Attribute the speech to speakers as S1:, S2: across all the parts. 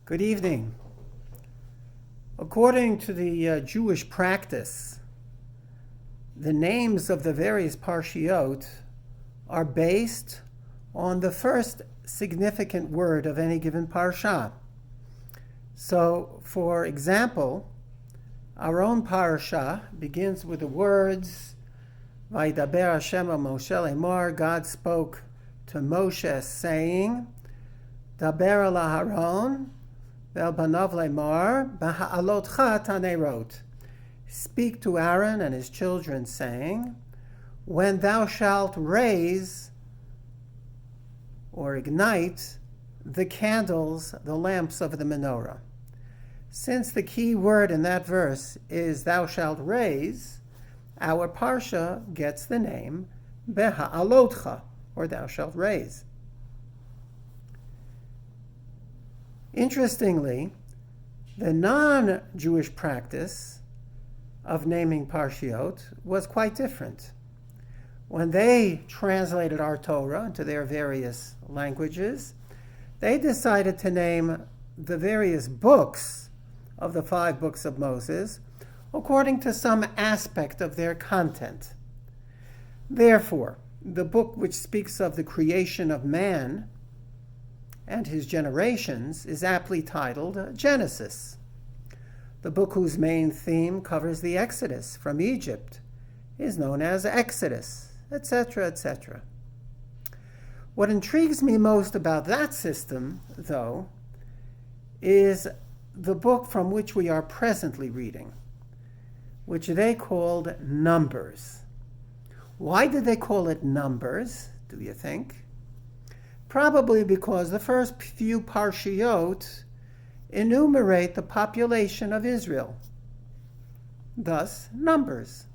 S1: Good evening. According to the Jewish practice, the names of the various parshiot are based on the first significant word of any given parsha. So, for example, our own parsha begins with the words, Vaydaber Hashem el Moshe lemor, God spoke to Moshe saying, Daber el Aharon, Vel banav lemar, Behalotcha tanerot. Speak to Aaron and his children, saying, when thou shalt raise or ignite the candles, the lamps of the menorah. Since the key word in that verse is thou shalt raise, our parsha gets the name Behalotcha, or thou shalt raise. Interestingly, the non-Jewish practice of naming parshiot was quite different. When they translated our Torah into their various languages, they decided to name the various books of the 5 books of Moses according to some aspect of their content. Therefore, the book which speaks of the creation of man and his generations is aptly titled Genesis. The book whose main theme covers the Exodus from Egypt is known as Exodus, etc., etc. What intrigues me most about that system, though, is the book from which we are presently reading, which they called Numbers. Why did they call it Numbers, do you think? Probably because the first few parshiot enumerate the population of Israel, thus Numbers.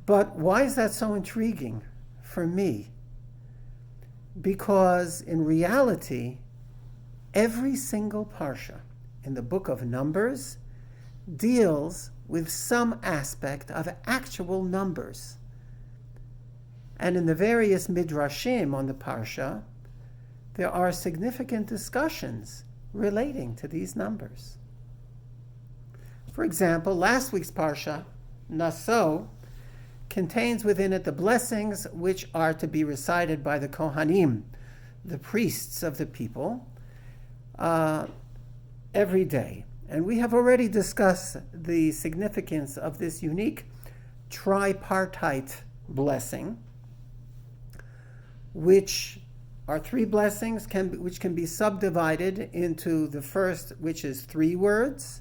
S1: But why is that so intriguing for me? Because in reality, every single parsha in the book of Numbers deals with some aspect of actual numbers. And in the various midrashim on the parsha, there are significant discussions relating to these numbers. For example, last week's parsha, Naso, contains within it the blessings which are to be recited by the Kohanim, the priests of the people, every day. And we have already discussed the significance of this unique tripartite blessing, which are 3 blessings which can be subdivided into the first, which is 3 words,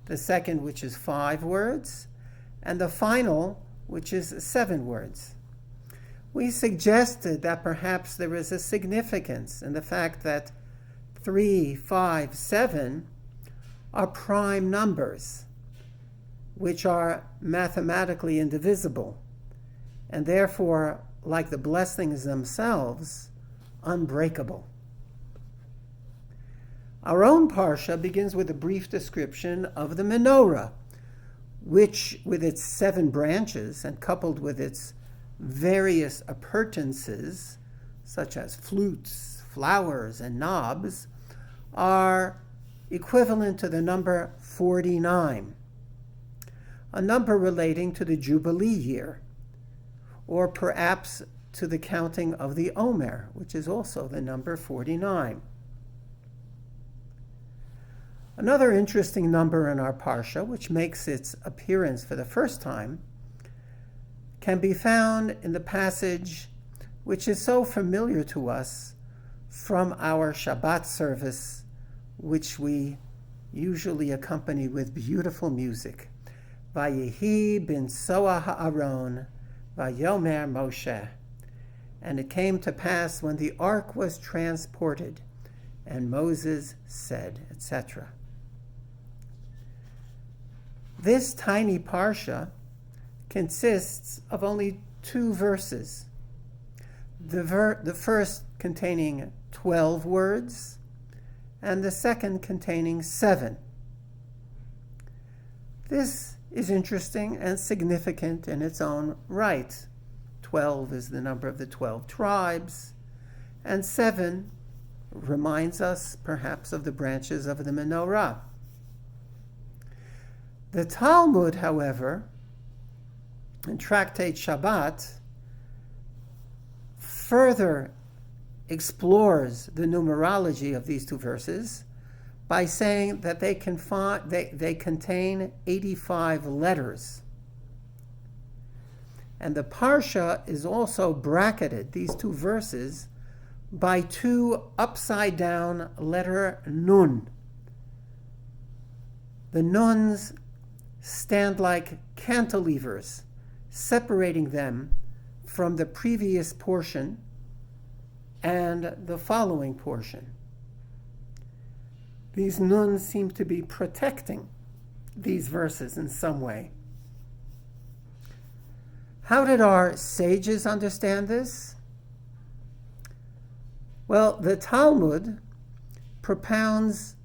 S1: the second, which is 5 words, and the final, which is 7 words. We suggested that perhaps there is a significance in the fact that 3, 5, 7 are prime numbers, which are mathematically indivisible, and therefore, like the blessings themselves, unbreakable. Our own parsha begins with a brief description of the menorah, which, with its 7 branches and coupled with its various appurtenances, such as flutes, flowers, and knobs, are equivalent to the number 49, a number relating to the Jubilee year, or perhaps to the counting of the Omer, which is also the number 49. Another interesting number in our parsha, which makes its appearance for the first time, can be found in the passage which is so familiar to us from our Shabbat service, which we usually accompany with beautiful music. Vayehi bin Soah ha'aron, Vayomer Moshe. And it came to pass when the ark was transported, and Moses said, etc. This tiny parsha consists of only 2 verses. The first containing 12 words, and the second containing 7. This is interesting and significant in its own right. 12 is the number of the 12 tribes, and 7 reminds us perhaps of the branches of the menorah. The Talmud, however, in Tractate Shabbat, further explores the numerology of these two verses by saying that they contain 85 letters. And the Parsha is also bracketed, these two verses, by two upside-down letter nun. The nuns stand like cantilevers, separating them from the previous portion and the following portion. These nuns seem to be protecting these verses in some way. How did our sages understand this? Well, the Talmud propounds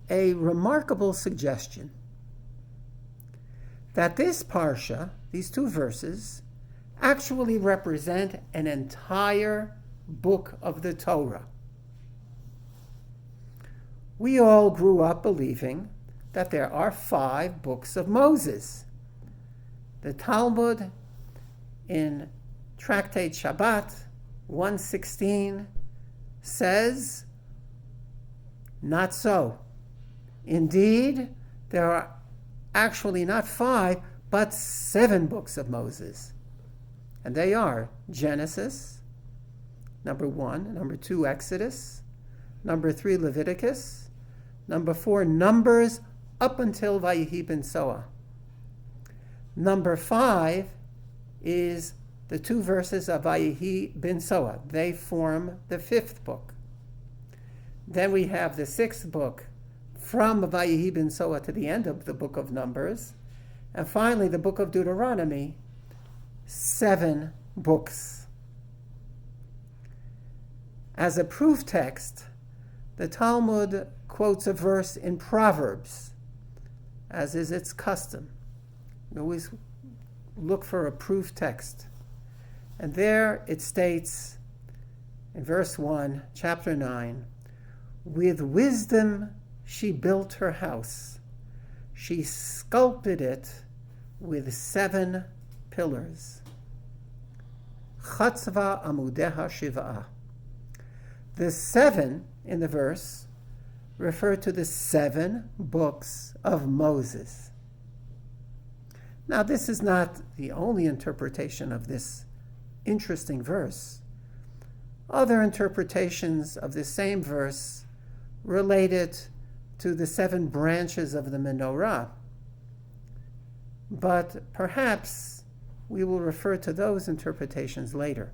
S1: a remarkable suggestion that this parsha, these two verses, actually represent an entire book of the Torah. We all grew up believing that there are 5 books of Moses. The Talmud in Tractate Shabbat 116 says, not so. Indeed, there are actually not 5, but 7 books of Moses. And they are Genesis, number 1, number 2, Exodus, number 3, Leviticus, number 4, Numbers, up until Vayehi ben Soah. Number 5 is the 2 verses of Vayehi ben Soah. They form the 5th book. Then we have the 6th book from Vayehi ben Soah to the end of the book of Numbers. And finally, the book of Deuteronomy, 7 books. As a proof text, the Talmud quotes a verse in Proverbs, as is its custom. We always look for a proof text. And there it states in verse 1, chapter 9, with wisdom she built her house. She sculpted it with 7 pillars. Chatzva amudeha shiva'ah. The 7 in the verse refer to the 7 books of Moses. Now, this is not the only interpretation of this interesting verse. Other interpretations of the same verse relate it to the 7 branches of the menorah. But perhaps we will refer to those interpretations later.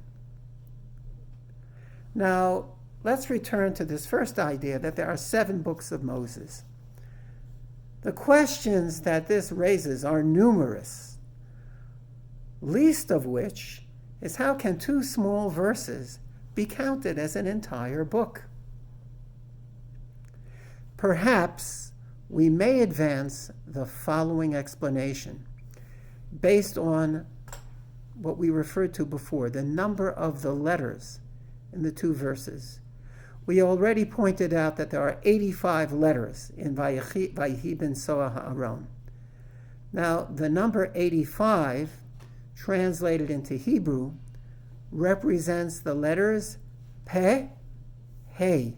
S1: Now, let's return to this first idea that there are 7 books of Moses. The questions that this raises are numerous, least of which is how can 2 small verses be counted as an entire book? Perhaps we may advance the following explanation based on what we referred to before, the number of the letters in the 2 verses. We already pointed out that there are 85 letters in Vayehi ben Soah Ha'aron. Now, the number 85, translated into Hebrew, represents the letters Peh, Hey,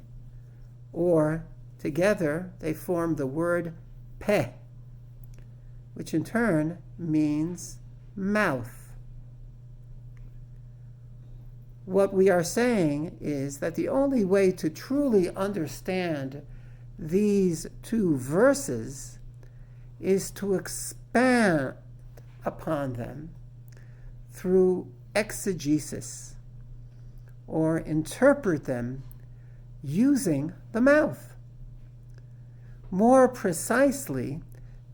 S1: or together they form the word Peh, which in turn means mouth. What we are saying is that the only way to truly understand these 2 verses is to expand upon them through exegesis, or interpret them using the mouth. More precisely,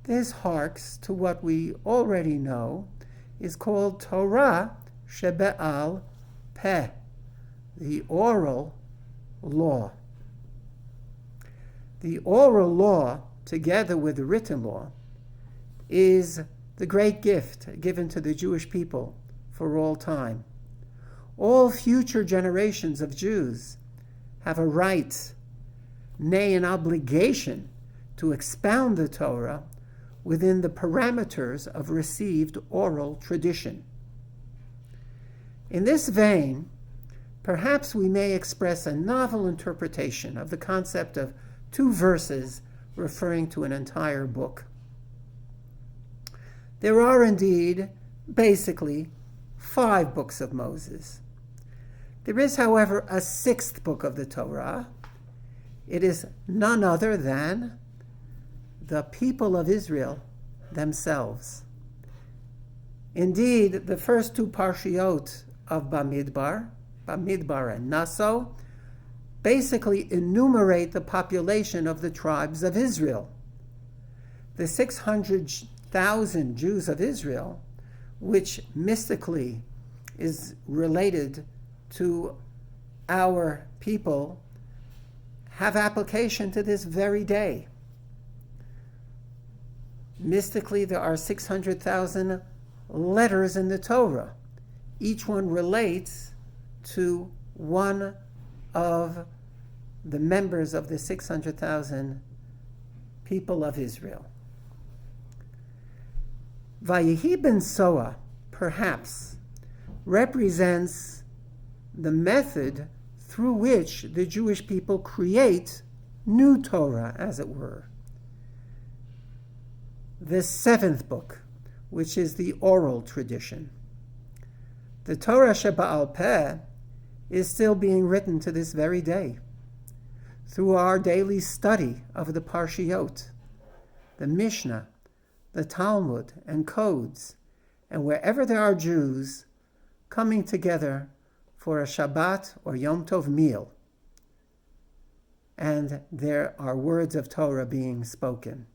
S1: this harks to what we already know is called Torah shebe'al Peh, the oral law. The oral law, together with the written law, is the great gift given to the Jewish people for all time. All future generations of Jews have a right, nay, an obligation, to expound the Torah within the parameters of received oral tradition. In this vein, perhaps we may express a novel interpretation of the concept of two verses referring to an entire book. There are indeed, basically, 5 books of Moses. There is, however, a 6th book of the Torah. It is none other than the people of Israel themselves. Indeed, the first 2 parshiot of Bamidbar and Naso, basically enumerate the population of the tribes of Israel. The 600,000 Jews of Israel, which mystically is related to our people, have application to this very day. Mystically, there are 600,000 letters in the Torah. Each one relates to one of the members of the 600,000 people of Israel. Vayehi ben Soa, perhaps, represents the method through which the Jewish people create new Torah, as it were. The 7th book, which is the oral tradition. The Torah Sheba'al Peh is still being written to this very day. Through our daily study of the Parshiot, the Mishnah, the Talmud, and codes, and wherever there are Jews coming together for a Shabbat or Yom Tov meal, and there are words of Torah being spoken.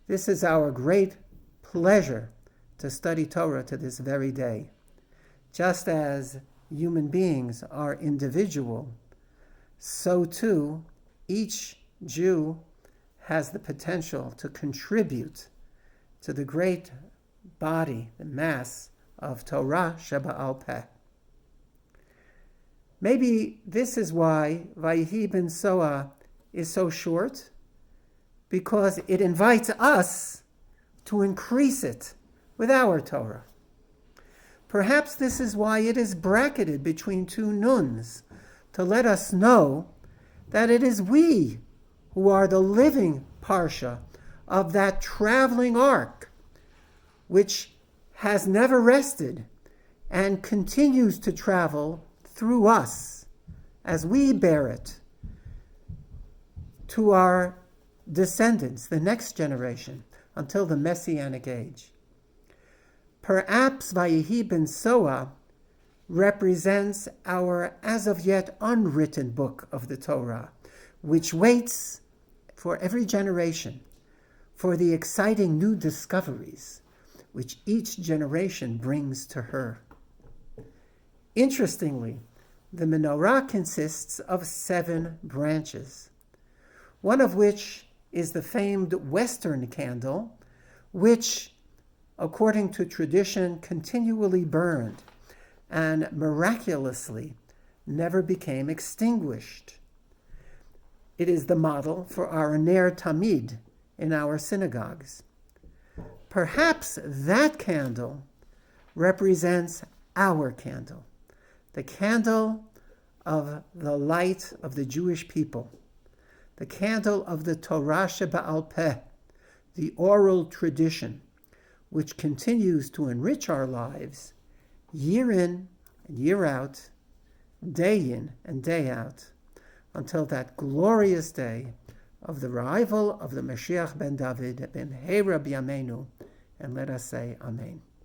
S1: This is our great pleasure to study Torah to this very day. Just as human beings are individual, so too each Jew has the potential to contribute to the great body, the mass of Torah Sheba'al Peh. Maybe this is why Vayehi ben Soa is so short, because it invites us to increase it with our Torah. Perhaps this is why it is bracketed between 2 nuns, to let us know that it is we who are the living Parsha of that traveling ark, which has never rested and continues to travel through us as we bear it to our descendants, the next generation, until the Messianic age. Perhaps Vayehi ben Soa represents our as of yet unwritten book of the Torah, which waits for every generation for the exciting new discoveries which each generation brings to her. Interestingly, the menorah consists of 7 branches, one of which is the famed Western candle, which, according to tradition, continually burned and miraculously never became extinguished. It is the model for our Ner Tamid in our synagogues. Perhaps that candle represents our candle, the candle of the light of the Jewish people, the candle of the Torah Sheba'al Peh, the oral tradition, which continues to enrich our lives year in and year out, day in and day out, until that glorious day of the arrival of the Mashiach ben David, ben Hera b'yameinu, and let us say Amen.